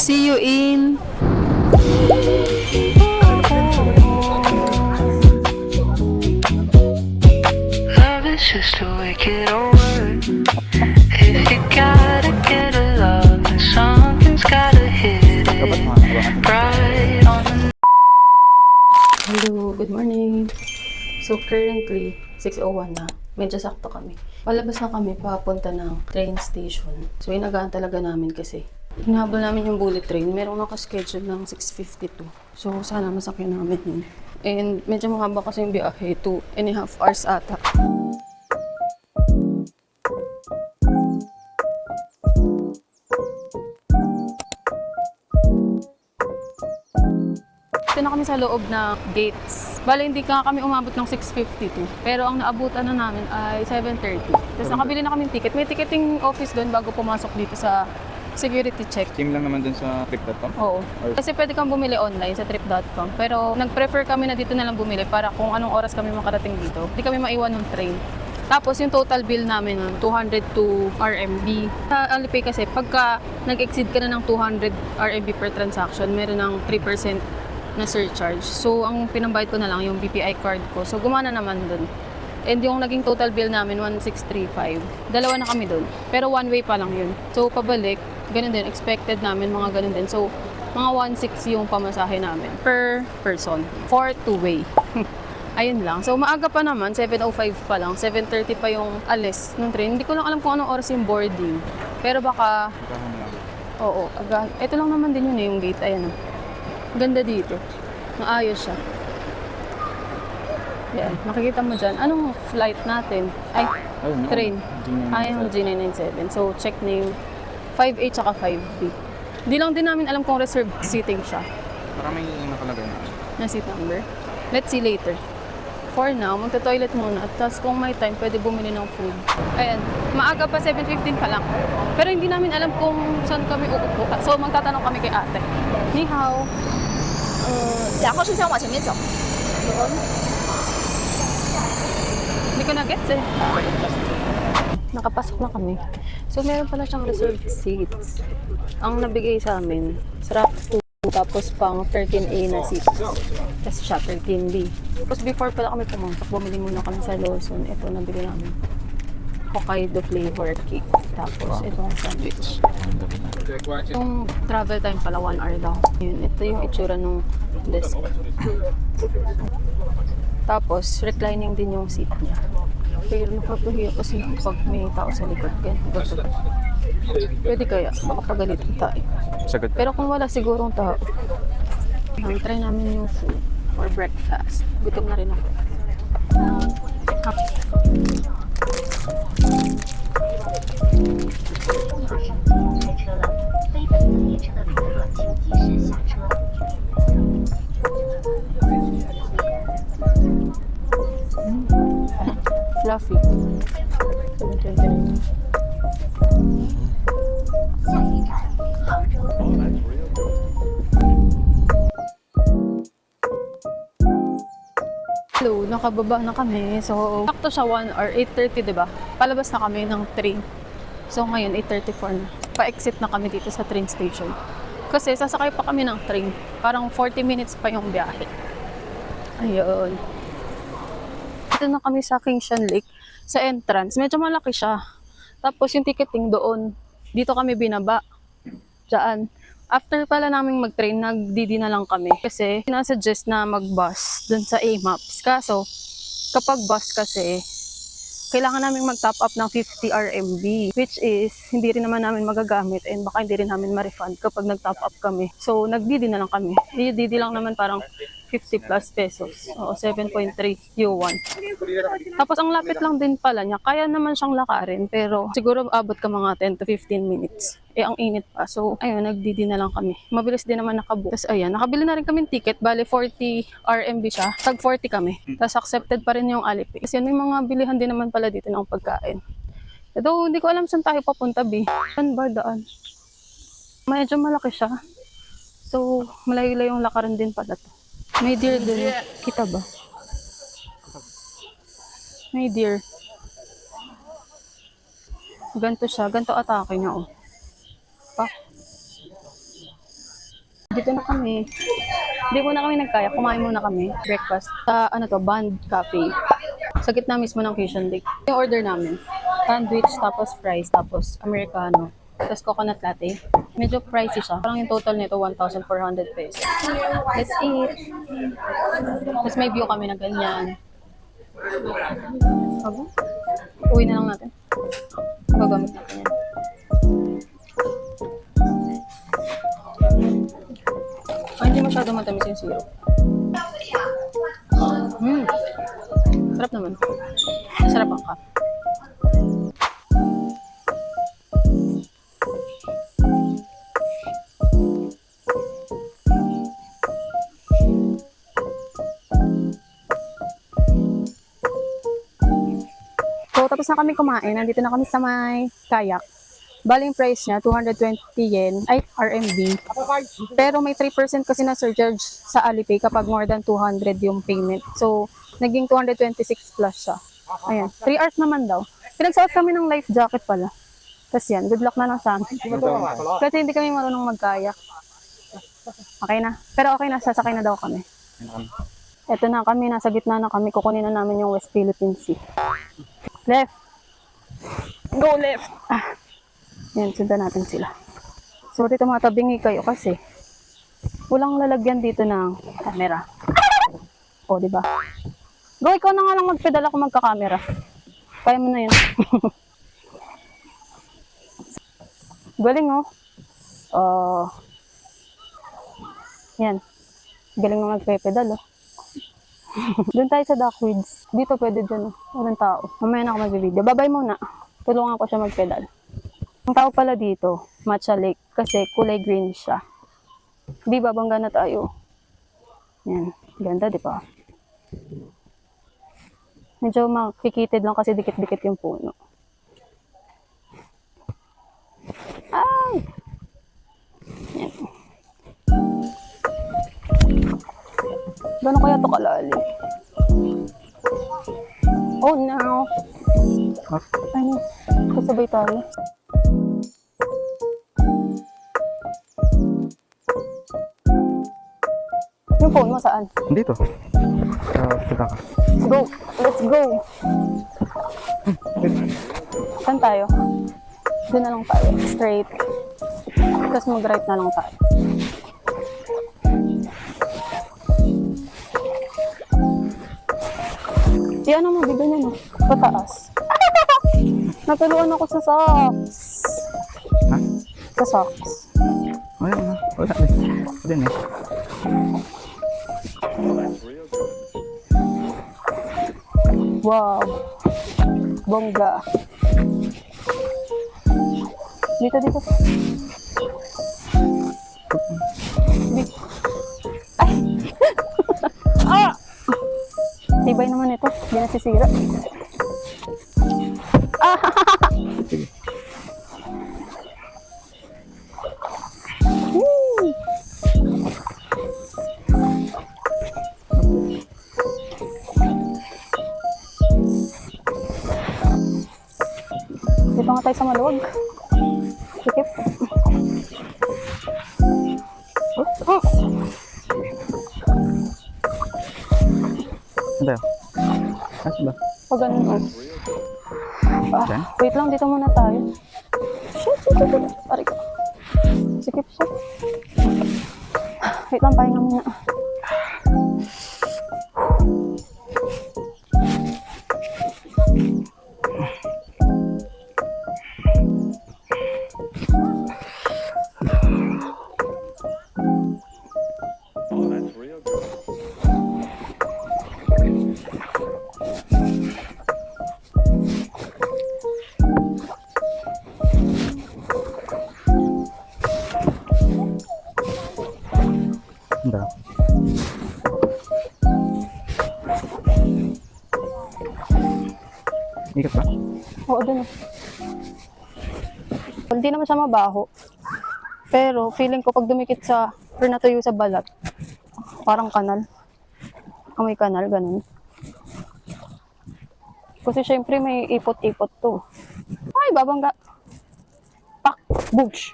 See you in... Love is just a wicked old word. If you gotta get a love, then something's gotta hit it right on the. Hello, good morning. So currently, 6:01 na. Medyo sakto kami. Palabas na kami papunta ng train station. So inagaan talaga namin kasi hinahabol namin yung bullet train. Merong nakaschedule ng 6:52. So sana masakyan namin yun. And medyo mahaba kasi yung biyahe, 2.5 hours ata. Ito na kami sa loob ng gates. Bale, hindi ka kami umabot ng 6:52. Pero ang naabutan na namin ay 7:30. Tapos nakabili na kami ticket. May ticketing office doon bago pumasok dito sa security check. Team lang naman dun sa trip.com? Oo. Kasi pwede kang bumili online sa trip.com. Pero nag-prefer kami na dito na lang bumili para kung anong oras kami makarating dito. Hindi kami maiwan ng train. Tapos yung total bill namin, 202 RMB. Sa Alipay kasi, pagka nag-exceed ka na ng 200 RMB per transaction, meron ng 3% na surcharge. So, ang pinambayad ko na lang yung BPI card ko. So, gumana naman dun. And yung naging total bill namin, 1,635. Dalawa na kami dun. Pero one way pa lang yun. So, pabalik, ganun din. Expected namin, mga ganun din. So, mga 1,600 yung pamasahe namin per person. For two-way. Ayun lang. So, maaga pa naman. 7:05 pa lang. 7:30 pa yung alis ng train. Hindi ko lang alam kung anong oras yung boarding. Pero baka... Oo, aga. Ito lang naman din yun yung gate. Ayan. Ganda dito. Maayos siya. Yan. Nakikita mo dyan. Anong flight natin? Ay, train. Ay, yung G997. So, check na yung 5A tsaka 5B. Di lang din namin alam kung reserved seating siya. Para may nakalagay na. Na seat number. Let's see later. For now, magta-toilet muna. At tapos kung may time, pwede bumili ng food. Ayan. Maaga pa, 7:15 pa lang. Pero hindi namin alam kung saan kami uupo. So, magtatanong kami kay ate. Ni hao. 2号顺向往前面走。 Hindi ko na-gets eh. Nakapasok na kami. So, meron pala siyang reserved seats. Ang nabigay sa amin, rack 2, tapos pang 13A na seats. Tapos siya, 13B. Tapos before pala kami pumasok, bumili muna kami sa Lawson. Ito, nabili namin. Hokkaido flavor cake. Tapos, itong sandwich. Yung travel time pala, 1 hour daw. Yun, ito yung itsura ng desk. Tapos, reclining din yung seat niya. Pero nakapahiya kasi pag may tao sa likod. Ganito. Pwede kaya, baka pagalitan tayo. Sagot. Pero kung wala sigurong tao, try namin yung food for breakfast. Gutom na rin ako. Fluffy. Hello, nakababa na kami. So, sakto siya 1 hour, 8:30, diba? Palabas na kami ng train. So, ngayon, 8:34 na. Pa-exit na kami dito sa train station. Kasi, sasakay pa kami ng train. Parang 40 minutes pa yung biyahe. Ayun. Dito na kami sa Kingshan Lake. Sa entrance, medyo malaki siya. Tapos, yung ticketing doon. Dito kami binaba. Diyan. After pala naming mag-train, nag-DD na lang kami. Kasi, sinasuggest na mag-bus dun sa A-Maps. Kaso, kapag bus kasi, kailangan namin mag-top up ng 50 RMB. Which is, hindi rin naman namin magagamit and baka hindi rin namin ma-refund kapag nag-top up kami. So, nag-DD na lang kami. DD lang naman parang 50 plus pesos. Oo, 7.3 yuan. Tapos ang lapit lang din pala niya. Kaya naman siyang lakarin. Pero siguro abot ka mga 10 to 15 minutes. Eh, ang init pa. So, ayun, nag-DD na lang kami. Mabilis din naman nakabook. Tapos, ayan, nakabili na rin kami ticket. Bale, 40 RMB siya. Tag 40 kami. Tapos, accepted pa rin yung Alipay. Kasi may mga bilihan din naman pala dito ng pagkain. Ito, hindi ko alam saan tayo papunta, B. Saan ba daan? Medyo malaki siya. So, malayo-layong lakaran din pala to. May deer din. Kita ba? May deer. Ganto siya. Ganto atake niya, oh. Pa. Dito na kami. Hindi muna kami nagkaya. Kumain muna kami. Breakfast. Sa Band Cafe. Sa gitna mismo ng Fusion Lake. Yung order namin. Sandwich, tapos fries, tapos Americano. Tapos coconut latte. Medyo pricey siya. Parang yung total nito, 1,400 pesos. Let's eat. Tapos may view kami na ganyan. Abo? Uwi na lang natin. Gagamit natin yan. Hindi masyado matamis yung syrup. Sarap naman. Sarap ang cup. So, tapos na kami kumain. Nandito na kami sa may kayak. Bali yung price niya, 220 yen, ay RMB. Pero may 3% kasi na surcharge sa Alipay kapag more than 200 yung payment. So, naging 226 plus siya. Ayan, 3 hours naman daw. Pinagsuot kami ng life jacket pala. Tapos yan, good luck na lang sa amin. Kasi hindi kami marunong magkayak. Okay na. Pero okay na, sasakay na daw kami. Eto na kami, nasa gitna na kami. Kukunin na namin yung West Philippine Sea. Left. Go left. Yan, sundan natin sila. So, dito matabingi kayo kasi walang lalagyan dito ng camera. O, diba? Go, ikaw na nga lang magpedal ako magka-camera. Kaya mo na yun. Galing, oh. Yan. Galing na magpe-pedal, oh. Doon tayo sa Duckweeds. Dito pwede dyan, oh. Walang tao. Mamaya na ako mag-video. Babay muna. Tulungan ko siya magpedal. Ang tao pala dito, Matcha Lake, kasi kulay green siya. Di babangga na tayo. Yan, ganda, di ba? Medyo makikitid lang kasi dikit-dikit yung puno. Ay! Yan. Gano'n kaya ito kalalim? Oh no! Ano? Kasabay tayo. Yung phone mo saan? Dito. Kita ka. Go! Let's go! Saan tayo? Doon na lang tayo. Straight. Tapos mag-right na lang tayo. Ano mo, bigyan niya, no? Pataas. Natuluan ako sa socks. Ha? Sa socks. Wala na. Wala din. Wala din eh. Wow. Bongga. Dito. Ay! Ah! Tibay naman ito. Hindi nasisira. Ah! Sige. Dito nga tayo sa maluwag. Sikip. Ano tayo? Asa ba? O ganun, oh. Diyan? Wait lang, dito muna tayo. Shit. Aray ko. Sikip siya. Wait lang, pahinga muna. Ano? Ikot ba? Oo, dun. Hindi naman siya mabaho. Pero feeling ko pag dumikit sa or natuyo sa balat, parang kanal. Amoy kanal, ganun. Kasi syempre may ipot-ipot to. Ay, babangga. Pak! Boosh!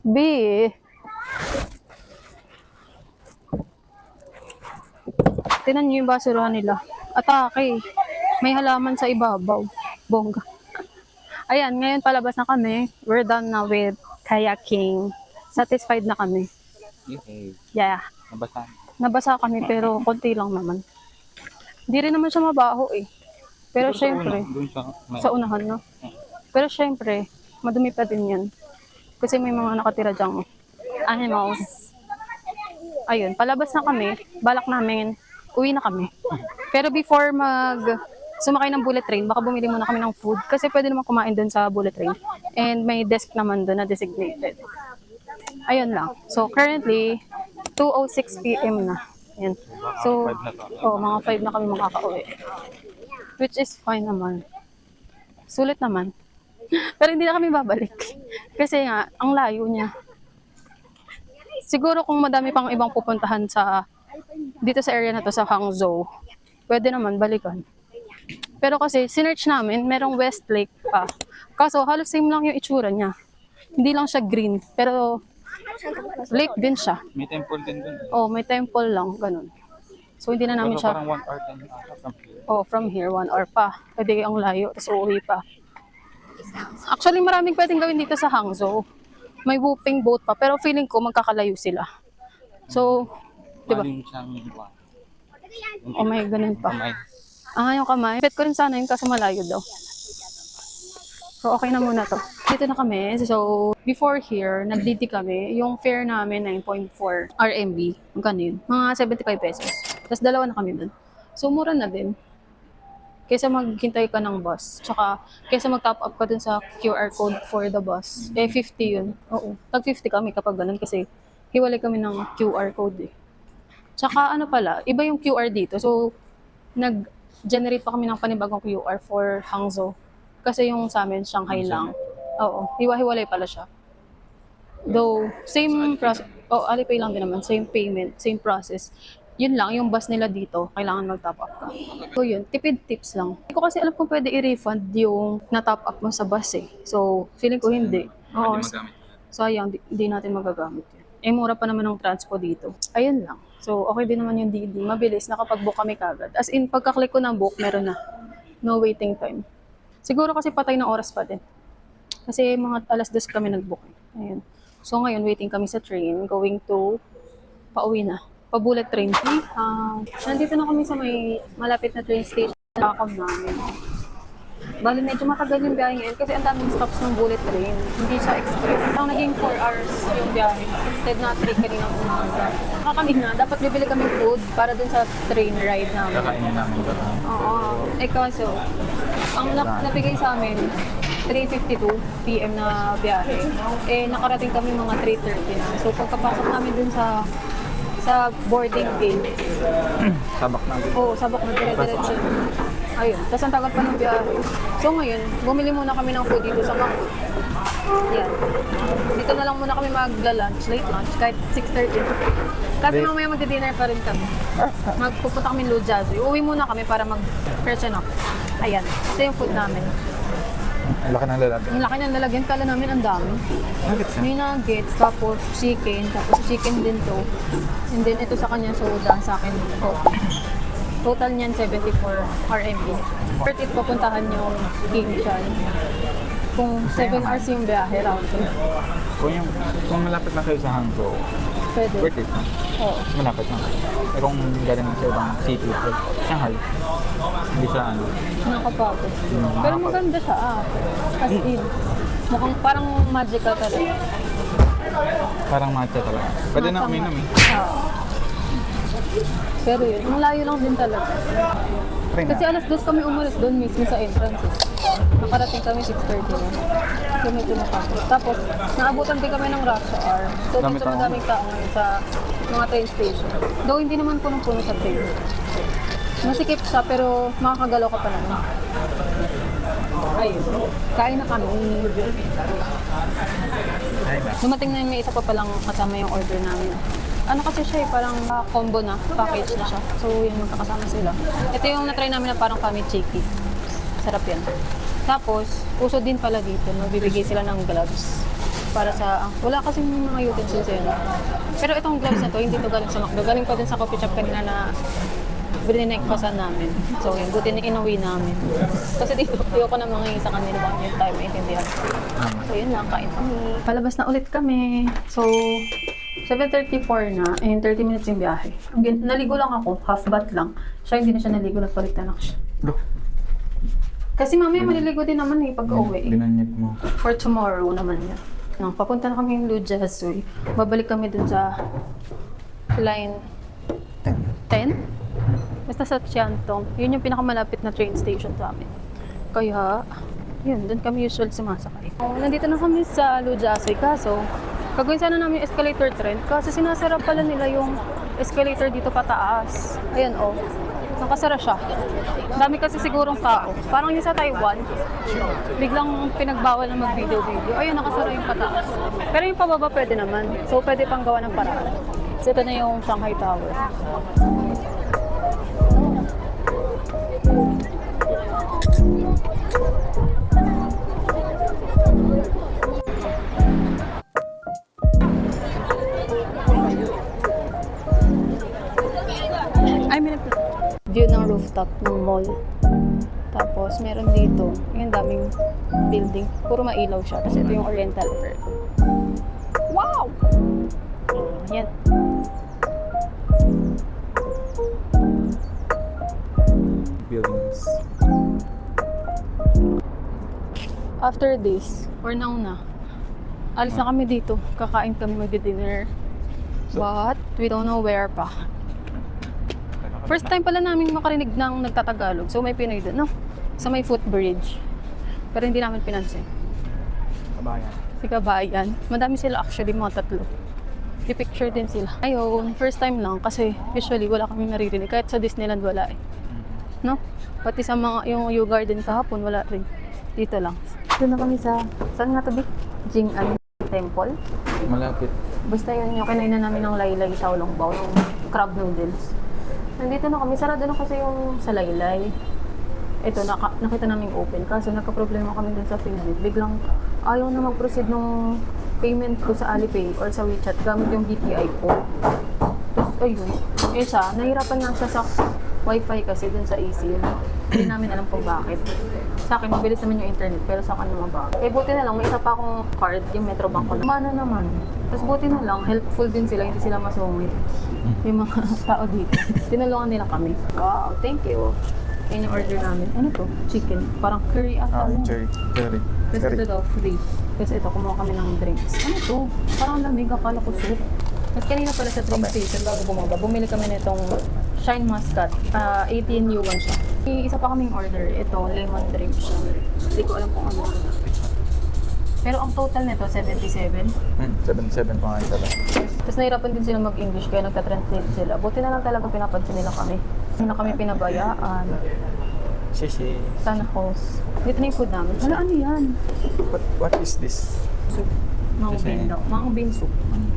B! Tinan niyo yung basurahan nila. Atake. May halaman sa ibabaw. Bongga. Ayan, ngayon palabas na kami. We're done na with kayaking. Satisfied na kami. Okay. Yeah. Nabasa. Nabasa kami pero konti lang naman. Hindi rin naman siya mabaho eh. Pero syempre, Doon sa unahan, no? Pero syempre, madumi pa din yan. Kasi may mga nakatira dyang animals. Ayun, palabas na kami. Balak namin, uwi na kami. Pero before sumakay ng bullet train, baka bumili muna kami ng food. Kasi pwede naman kumain dun sa bullet train. And may desk naman dun na designated. Ayun lang. So currently, 2:06 p.m. na. Ayan. So, mga 5 na kami makakauwi. Which is fine naman. Sulit naman. Pero hindi na kami babalik. Kasi nga, ang layo niya. Siguro kung madami pang ibang pupuntahan dito sa area na to sa Hangzhou, pwede naman balikan. Pero kasi, sinearch namin, merong Westlake pa. Kaso, halos same lang yung itsura niya. Hindi lang siya green, pero lake din siya. May temple din doon. Oh, may temple lang, ganun. So, hindi na namin Pero siya... parang 1 hour din from here. Oh, from here, 1 hour pa. Pwede ang layo, tapos uuwi pa. Actually, maraming pwedeng gawin dito sa Hangzhou. May whooping boat pa, pero feeling ko magkakalayo sila. So, di ba? Maling siyang Oh, may ganun pa. kamay. Yung kamay. Bet ko rin sana yun kasi malayo daw. So, okay na muna to. Dito na kami. So, before here, nag-DT kami. Yung fare namin, 9.4 RMB. Magkano yun? Mga 75 pesos. Tapos dalawa na kami dun. So, mura na din. Kaysa maghintay ka ng bus. Tsaka, kaysa mag-top up ka dun sa QR code for the bus. 50 yun. Oo. Tag 50 kami kapag ganun kasi hiwalay kami ng QR code eh. Tsaka pala, iba yung QR dito. So, nag-generate pa kami ng panibagong QR for Hangzhou. Kasi yung sa amin, Shanghai lang. Oo, hiwa-hiwalay pala siya. Though, same process. Oh, Alipay lang din naman. Same payment, same process. Yun lang, yung bus nila dito, kailangan mag-top up ka. So yun, tipid tips lang. Hindi ko kasi alam kung pwede i-refund yung na-top up mo sa bus eh. So, feeling ko hindi. Oo, sayang, di natin magagamit yun. Eh, mura pa naman ng transpo dito. Ayun lang. So, okay din naman yung DD. Mabilis, nakapag-book kami kagad. As in, pagka-click ko ng book, meron na. No waiting time. Siguro kasi patay ng oras pa din. Kasi mga alas 10 kami nag-book. Ayun. So ngayon, waiting kami sa train, going to, pauwi na. Pa-bullet train. Nandito na kami sa may malapit na train station. Nakakam namin. Bali, medyo matagal yung biyahe ngayon kasi ang daming stops ng bullet train. Hindi siya express. Ang naging 4 hours yung biyahe. Instead na 3 kaninang umaga. Nakakamiss na. Dapat bibili kami food para dun sa train ride namin. Kakainin namin ito. Oo. Kaso, ang nabigay sa amin, 3:52 PM na biyahe. Nakarating kami mga 3:30 na. So, pagkapasok namin dun sa boarding gate. Sabak namin. Oo, sabak na dire-diretso. Ayun. Tapos ang tagal pa ng biyahe. So, ngayon, bumili muna kami ng food dito sa Bangkok. Yan. Dito na lang muna kami magla-lunch, late lunch, kahit 6:30. Kasi mamaya magdi-dinner pa rin kami. Magpupunta kami Lujiazui. Uwi muna kami para mag-freshen up. Ayan. Ito yung food namin. Ang laki ng lalagyan. Ang laki ng lalagyan. Kala namin ang dami. Nuggets May nuggets, tapos chicken, tapos chicken din to. And then ito sa kanya soda, sa akin Coke. Total niyan 74 RMB. Worth it papuntahan yung Kingshan. Kung 7 hours yung biyahe, round trip. Kung malapit lang kayo sa Hangzhou, Pwede. worth it. Oo. Malapit lang. Eh kung galing sa ibang city, like Shanghai, hindi siya Nakapagod. Pero maganda siya As in. Mukhang parang magical talaga. parang matcha talaga. Pwede na uminom eh. Oo. Pero yun, ang layo lang din talaga. Try Kasi na. alas 2 kami umalis doon mismo sa entrance. Nakarating kami 6:30 na. So medyo nakapos. Tapos, naabutan din kami ng rush hour. So Dami medyo tao. madaming tao ngayon sa mga train station. Though hindi naman punong-puno sa train. Masikip siya pero makakagalaw ka pa naman. Ayun. Kain na kami. Dumating na yung may isa pa palang kasama yung order namin. Ano kasi siya parang combo na, package na siya. So yun, magkakasama sila. Ito yung na-try namin na parang kami chiki. Sarap yan. Tapos, uso din pala dito, magbibigay sila ng gloves. Para sa, wala kasi mga utensils yun. Pero itong gloves na to, hindi to galing sa McDo. Galing pa din sa coffee shop kanina na Brininekpasan namin. So, yun, buti na inuwi namin. Kasi dito, ayoko na mga sa kanila baka yung tayo maintindihan. So, yun lang, kain kami. Palabas na ulit kami. So, 7:34 na, and 30 minutes yung biyahe. Naligo lang ako, half bath lang. Siya hindi na siya naligo, nagpalitan ako siya. Kasi mamaya maliligo din naman pag uwi. Binanyag mo. For tomorrow naman yan. Papunta na kami yung Lujasoy. Babalik kami dun sa line 10? Basta sa Tiantong. Yun yung pinakamalapit na train station sa amin. Kaya, yun, dun kami usual sumasakay. Nandito na kami sa Lujasoy. Kaso, gagawin sana namin yung escalator trend. Kasi sinasara pala nila yung escalator dito pataas. Ayan, oh. Nakasara siya. Dami kasi sigurong tao. Parang yung sa Taiwan, biglang pinagbawal na mag-video-video. Ayun, nakasara yung pataas. Pero yung pababa pwede naman. So, pwede pang gawa ng paraan. So, ito na yung Shanghai Tower. Ay, may view ng rooftop ng mall. Tapos, meron dito, yung daming building. Puro mailaw siya. Tapos, ito yung Oriental Pearl. Wow! Yan. Buildings. After this, or now na, alis na kami dito. Kakain kami mag-dinner. But, we don't know where pa. First time pala namin makarinig ng nagtatagalog. So, may Pinoy doon, no? Sa may footbridge. Pero hindi namin pinansin. Kabayan. Si Kabayan. Madami sila actually, mga tatlo. I-picture din sila. Ayun, first time lang kasi usually wala kami naririnig. Kahit sa Disneyland wala eh. No? Pati sa mga, yung U Garden kahapon, wala rin. Dito lang. Doon na kami sa, saan nga tabi? Jing'an Temple. Malapit. Basta yun yung kinainan namin ng laylay xiaolongbao, yung crab noodles. Nandito na kami, sarado na kasi yung sa laylay. Ito, nakita namin open. Kaso nagka-problema kami dun sa payment. Biglang ayaw na mag-proceed ng payment ko sa Alipay or sa WeChat gamit yung BPI ko. Tapos, ayun. Eh siya, nahirapan nga siya sa Wi-Fi kasi dun sa ACL. Hindi namin alam kung bakit. Sa akin, mabilis naman yung internet, pero sa akin naman bakit. Eh, buti na lang, may isa pa akong card, yung Metrobank ko. Mana naman. Tapos buti na lang, helpful din sila, hindi sila masungit. Yung mga tao dito. Tinulungan nila kami. Wow, thank you. Yan yung order namin. Ano to? Chicken. Parang curry ata. Cherry. Tapos ito daw, free. Tapos ito, kumuha kami ng drinks. Ano to? Parang lamig, akala ko soup. Tapos kanina pala sa train station, bago bumaba, bumili kami nitong Shine Muscat. 18 yuan siya. Isa pa kaming order. Ito, lemon drink siya. Hindi ko alam kung ano. Pero ang total nito, 77. 77 pa nga isa lang. Tapos nahirapan din sila mag-English kaya nagta-translate sila. Buti na lang talaga pinapansin nila kami. Hindi na kami pinabayaan. Shishi. Sana host. Dito na yung food namin. Hala, ano yan? What is this? Soup. Mang bean daw. Mang bean soup.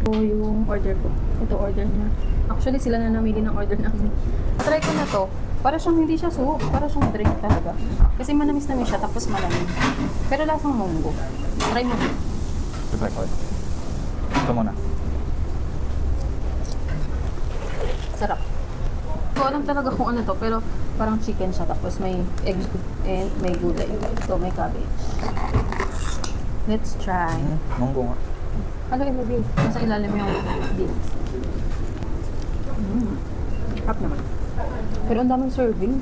Ito yung order ko. Ito order niya. Actually, sila na namili ng order namin. Try ko na to. Para siyang hindi siya soup. Para siyang drink talaga. Kasi manamis-namis siya tapos malamig. Pero lasang munggo. Try mo. Try ko. Ito muna. Sarap. Hindi ko alam talaga kung ano to, pero parang chicken siya. Tapos may egg and may gulay. So, may cabbage. Let's try. Munggo nga. Ano ilagay? Nasa ilalim yung beans. Harap naman. Pero ang daming serving.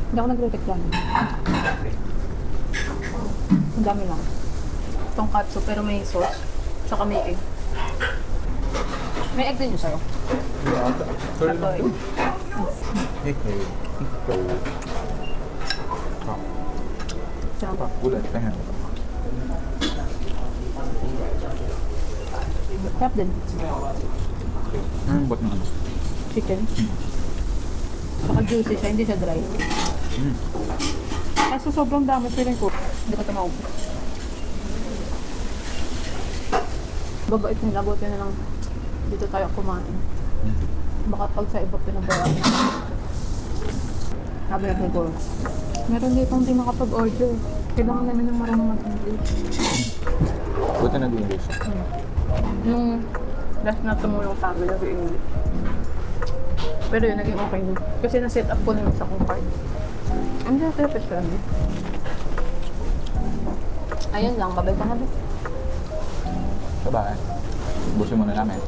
Hindi ako nagre-reklamo. Ang dami lang. Tonkatsu pero may sauce. Tsaka may egg. May egg din yun sa'yo. Sorry. Ito eh. Ikaw. Sarap pa. Ulat. Tingnan. Sarap din. Ba't na ano? Chicken. Saka juicy siya, hindi siya dry. Kaso sobrang dami feeling ko. Hindi ko ito maubos. Babait nila, buti na lang dito tayo kumain. Baka pag sa iba pinabayaan. Sabi na siguro. Meron dito hindi makapag-order. Kailangan namin ng marunong mag-English. Buti nag-English. Nung last na tumulong sa amin, nag-English. Pero yun, naging okay na. Kasi na-set up ko na sa kong card. Ang therapist ka lang eh. Ayun lang, babay ka na ba? Bye-bye. Busin muna namin.